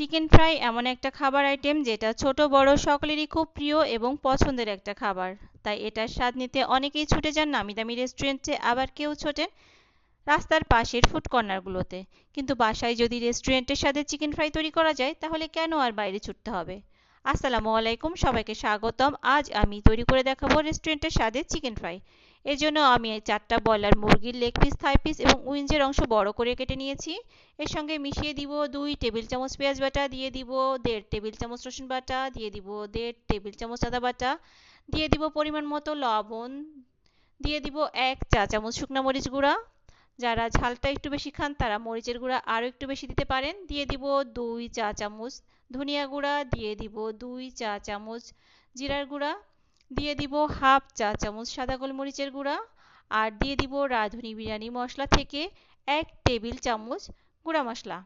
Chicken fry এমন একটা খাবার আইটেম যেটা ছোট বড় সকলেরই খুব প্রিয় এবং পছন্দের একটা খাবার। তাই এটার স্বাদ নিতে অনেকেই ছুটে যান নামি দামি রেস্টুরেন্টে, আবার কেউ ছোটেন রাস্তার পাশের ফুড কর্নারগুলোতে। কিন্তু বাসায় যদি রেস্টুরেন্টের স্বাদে চিকেন ফ্রাই তৈরি করা যায়, তাহলে কেন আর বাইরে ছুটতে হবে? আসসালামু আলাইকুম, সবাইকে স্বাগতম। আজ আমি তৈরি করে দেখাবো রেস্টুরেন্টের স্বাদে চিকেন ফ্রাই। এর জন্য আমি 4টা ব্রয়লার মুরগির লেগ পিস, থাই পিস এবং উইঞ্জের অংশ বড় করে কেটে নিয়েছি। এর সঙ্গে মিশিয়ে দিব 2 টেবিল চামচ পেঁয়াজ বাটা, দিয়ে দিব 1.5 টেবিল চামচ রসুন বাটা, দিয়ে দিব 1.5 টেবিল চামচ আদা বাটা, দিয়ে দিব পরিমাণ মতো লবণ, দিয়ে দিব 1 চা চামচ শুকনো মরিচ গুঁড়া। যারা ঝালটা একটু বেশি খান তারা মরিচের গুঁড়া আরও একটু বেশি দিতে পারেন। দিয়ে দিব 2 চা চামচ ধনিয়া গুঁড়া, দিয়ে দিব 2 চা চামচ জিরার গুঁড়া, দিয়ে দিব হাফ চা চামচ সাদা গোলমরিচের গুঁড়া, আর দিয়ে দিব রাঁধুনি বিরিয়ানি মশলা থেকে 1 টেবিল চামচ গুঁড়া মশলা,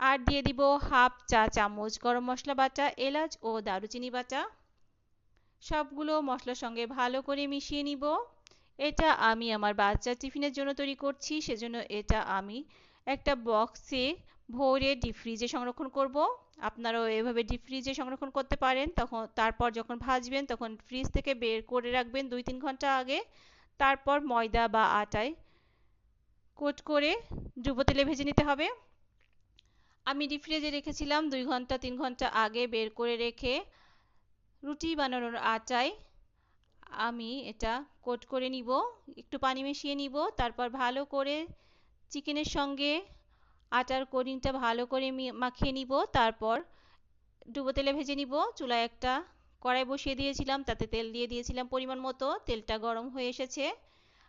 আর দিয়ে দিব হাফ চা চামচ গরম মশলা বাটা, এলাচ ও দারুচিনি বাটা। সবগুলো মশলার সঙ্গে ভালো করে মিশিয়ে নিব। এটা আমি আমার বাচ্চার টিফিনের জন্য তৈরি করছি, সেজন্য এটা আমি একটা বক্সে ভরে ডিপ ফ্রিজে সংরক্ষণ করব। আপনারাও এভাবে ডিপ ফ্রিজে সংরক্ষণ করতে পারেন। তারপর যখন ভাজবেন তখন ফ্রিজ থেকে বের করে রাখবেন 2-3 ঘন্টা আগে। তারপর ময়দা বা আটায় কোট করে ডুবো তেলে ভেজে নিতে হবে। আমি ডিপ ফ্রিজে রেখেছিলাম 2-3 ঘন্টা আগে, বের করে রেখে রুটি বানানোর আটায় আমি এটা কোট করে নিব, একটু পানি মিশিয়ে নিব। তারপর ভালো করে চিকেনের সঙ্গে আটার কোটিংটা ভালো করে মাখিয়ে নিব। তারপর ডুবো তেলে ভেজে নিব। চুলায় একটা কড়াই বসিয়ে দিয়েছিলাম, তাতে তেল দিয়ে দিয়েছিলাম পরিমাণ মতো। তেলটা গরম হয়ে এসেছে,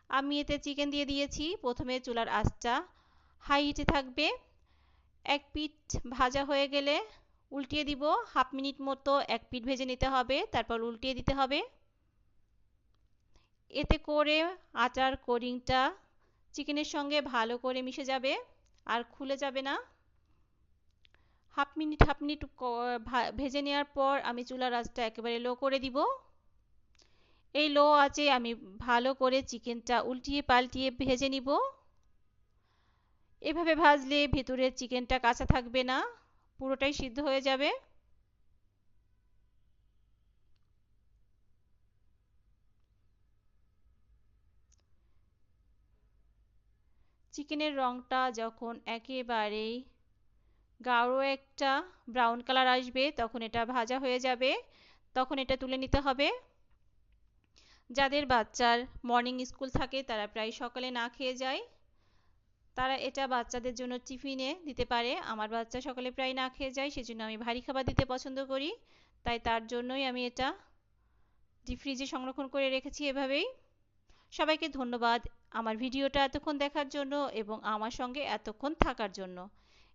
আমি এতে চিকেন দিয়ে দিয়েছি। প্রথমে চুলার আঁচটা হাই হিটে থাকবে। এক পিঠ ভাজা হয়ে গেলে উল্টিয়ে দিব। হাফ মিনিট মতো এক পিঠ ভেজে নিতে হবে, তারপর উল্টিয়ে দিতে হবে। এতে করে আটার কোটিংটা চিকেনের সঙ্গে ভালো করে মিশে যাবে আর খুলে যাবে না। হাফ মিনিট ভেজে নেওয়ার পর আমি চুলার আঁচটা একেবারে লো করে দিব। এই লো আঁচে আমি ভালো করে চিকেনটা উল্টিয়ে পাল্টিয়ে ভেজে নিব। এভাবে ভাজলে ভেতরের চিকেনটা কাঁচা থাকবে না, পুরোটাই সিদ্ধ হয়ে যাবে। চিকেনের রংটা যখন একেবারেই গাঢ় একটা ব্রাউন কালার আসবে, তখন এটা ভাজা হয়ে যাবে। তখন এটা তুলে নিতে হবে। যাদের বাচ্চার মর্নিং স্কুল থাকে, তারা প্রায় সকালে না খেয়ে যায়, তারা এটা বাচ্চাদের জন্য টিফিনে দিতে পারে। আমার বাচ্চা সকালে প্রায় না খেয়ে যায়, সেজন্য আমি ভারী খাবার দিতে পছন্দ করি। তাই তার জন্যই আমি এটা ডিপ ফ্রিজে সংরক্ষণ করে রেখেছি এভাবেই। সবাইকে ধন্যবাদ আমার ভিডিওটা এতক্ষণ দেখার জন্য এবং আমার সঙ্গে এতক্ষণ থাকার জন্য।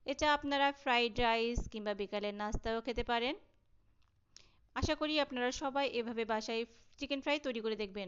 এটা আপনারা ফ্রাইড রাইস কিংবা বিকালের নাস্তাও খেতে পারেন। আশা করি আপনারা সবাই এভাবে বাসায় চিকেন ফ্রাই তৈরি করে দেখবেন।